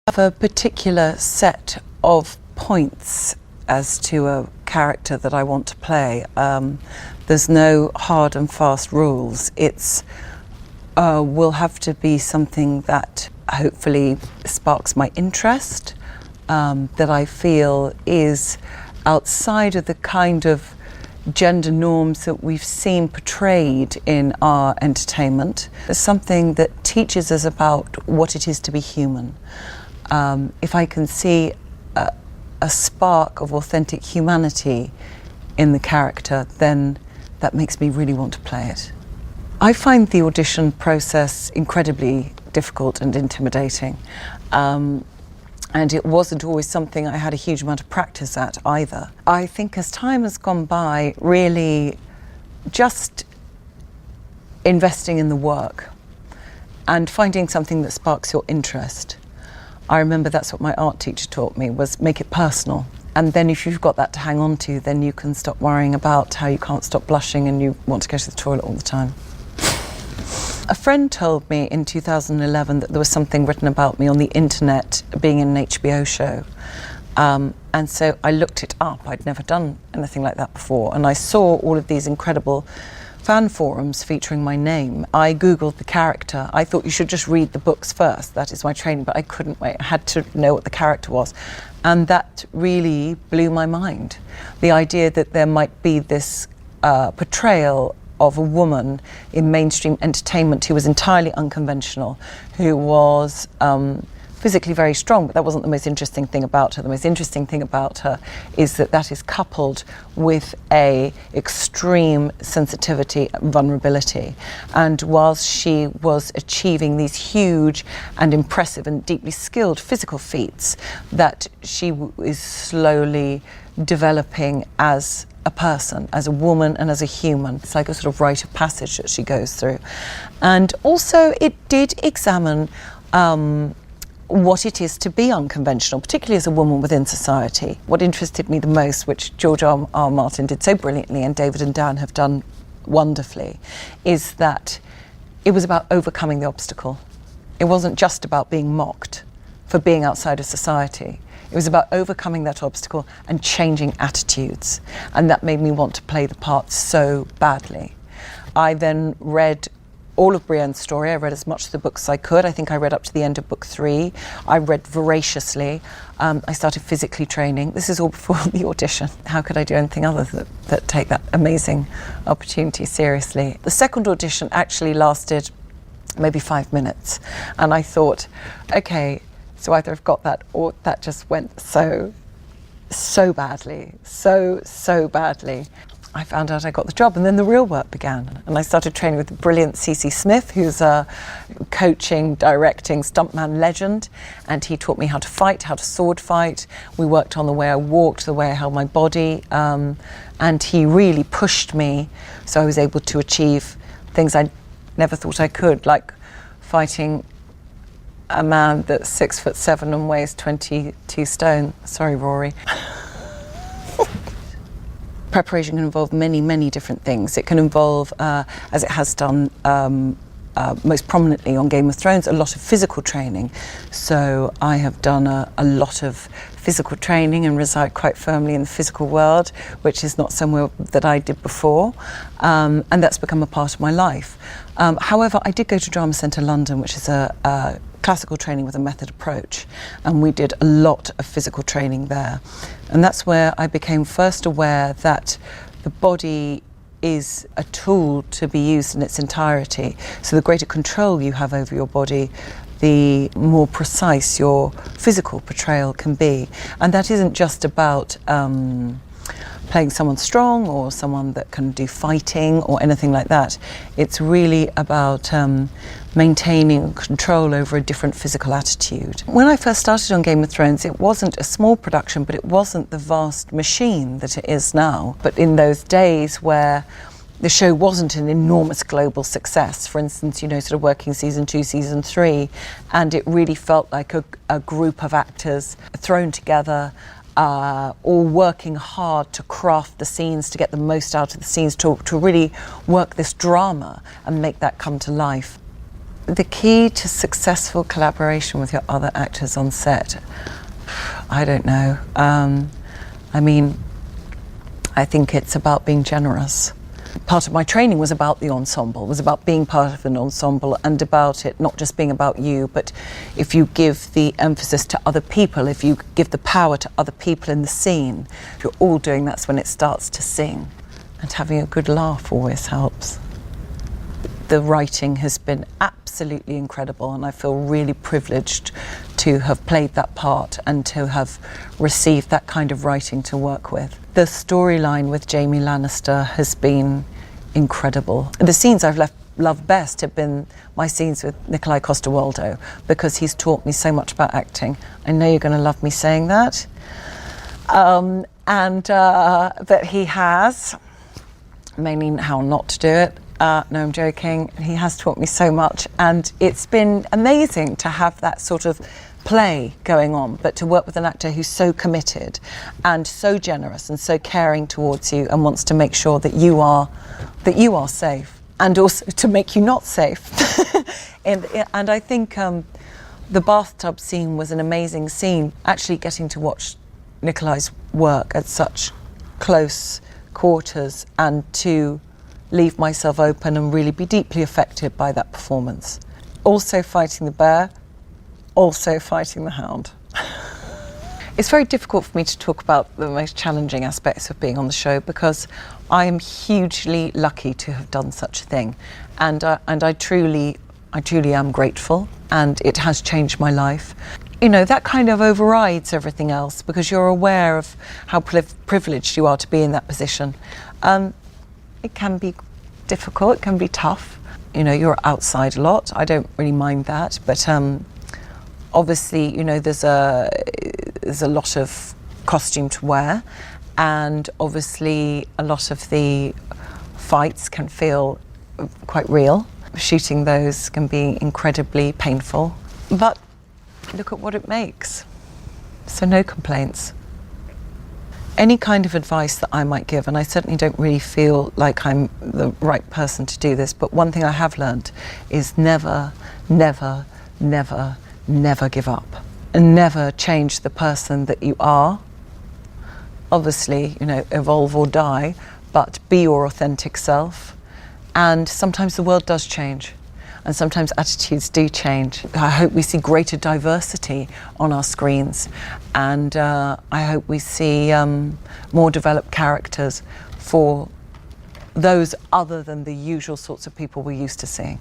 have a particular set of points as to a character that I want to play. There's no hard and fast rules. It's will have to be something that hopefully sparks my interest, that I feel is outside of the kind of gender norms that we've seen portrayed in our entertainment. It's something that teaches us about what it is to be human. If I can see a spark of authentic humanity in the character, then that makes me really want to play it. I find the audition process incredibly difficult and intimidating. And it wasn't always something I had a huge amount of practice at either. I think as time has gone by, really just investing in the work and finding something that sparks your interest. I remember that's what my art teacher taught me, was make it personal. And then if you've got that to hang on to, then you can stop worrying about how you can't stop blushing and you want to go to the toilet all the time. A friend told me in 2011 that there was something written about me on the internet being in an HBO show. And so I looked it up. I'd never done anything like that before. And I saw all of these incredible fan forums featuring my name. I Googled the character. I thought you should just read the books first. That is my training, but I couldn't wait. I had to know what the character was. And that really blew my mind. The idea that there might be this portrayal of a woman in mainstream entertainment who was entirely unconventional, who was physically very strong, but that wasn't the most interesting thing about her. The most interesting thing about her is that that is coupled with a extreme sensitivity and vulnerability. And whilst she was achieving these huge and impressive and deeply skilled physical feats, that she is slowly developing as a person, as a woman and as a human. It's like a sort of rite of passage that she goes through. And also it did examine what it is to be unconventional, particularly as a woman within society. What interested me the most, which George R. Martin did so brilliantly and David and Dan have done wonderfully, is that it was about overcoming the obstacle. It wasn't just about being mocked for being outside of society. It was about overcoming that obstacle and changing attitudes. And that made me want to play the part so badly. I then read all of Brienne's story. I read as much of the books as I could. I think I read up to the end of book 3. I read voraciously. I started physically training. This is all before the audition. How could I do anything other than take that amazing opportunity seriously? The second audition actually lasted maybe 5 minutes. And I thought, okay, so either I've got that or that just went so badly, so badly. I found out I got the job, and then the real work began. And I started training with the brilliant CC Smith, who's a coaching, directing, stuntman legend. And he taught me how to fight, how to sword fight. We worked on the way I walked, the way I held my body. And he really pushed me, so I was able to achieve things I never thought I could, like fighting a man that's 6'7" and weighs 22 stone. Sorry, Rory. Preparation can involve many different things. It can involve, as it has done most prominently on Game of Thrones, a lot of physical training. So I have done a lot of physical training and reside quite firmly in the physical world, which is not somewhere that I did before, and that's become a part of my life. However, I did go to Drama Centre London, which is a classical training with a method approach, and we did a lot of physical training there. And that's where I became first aware that the body is a tool to be used in its entirety. So the greater control you have over your body, the more precise your physical portrayal can be. And that isn't just about playing someone strong or someone that can do fighting or anything like that. It's really about maintaining control over a different physical attitude. When I first started on Game of Thrones, it wasn't a small production, but it wasn't the vast machine that it is now. But in those days where the show wasn't an enormous global success, for instance, you know, sort of working season 2, season 3, and it really felt like a group of actors thrown together, all working hard to craft the scenes, to get the most out of the scenes, to really work this drama and make that come to life. The key to successful collaboration with your other actors on set, I don't know. I mean, I think it's about being generous. Part of my training was about the ensemble, was about being part of an ensemble, and about it not just being about you, but if you give the emphasis to other people, if you give the power to other people in the scene, if you're all doing, that's when it starts to sing. And having a good laugh always helps. The writing has been absolutely incredible, and I feel really privileged to have played that part and to have received that kind of writing to work with. The storyline with Jamie Lannister has been incredible. The scenes I've loved best have been my scenes with Nikolai Coster-Waldau, because he's taught me so much about acting. I know you're going to love me saying that. But he has, mainly how not to do it. No, I'm joking. He has taught me so much, and it's been amazing to have that sort of play going on, but to work with an actor who's so committed and so generous and so caring towards you and wants to make sure that you are safe, and also to make you not safe. and I think the bathtub scene was an amazing scene. Actually getting to watch Nikolai's work at such close quarters and to leave myself open and really be deeply affected by that performance. Also fighting the bear, also fighting the hound. It's very difficult for me to talk about the most challenging aspects of being on the show, because I am hugely lucky to have done such a thing, and I truly am grateful, and it has changed my life. You know, that kind of overrides everything else, because you're aware of how privileged you are to be in that position. It can be difficult, it can be tough. You know, you're outside a lot. I don't really mind that, but obviously, you know, there's a lot of costume to wear, and obviously a lot of the fights can feel quite real. Shooting those can be incredibly painful, but look at what it makes. So no complaints. Any kind of advice that I might give, and I certainly don't really feel like I'm the right person to do this, but one thing I have learned is never, never, never, never give up, and never change the person that you are. Obviously, you know, evolve or die, but be your authentic self. And sometimes the world does change, and sometimes attitudes do change. I hope we see greater diversity on our screens, and I hope we see more developed characters for those other than the usual sorts of people we're used to seeing.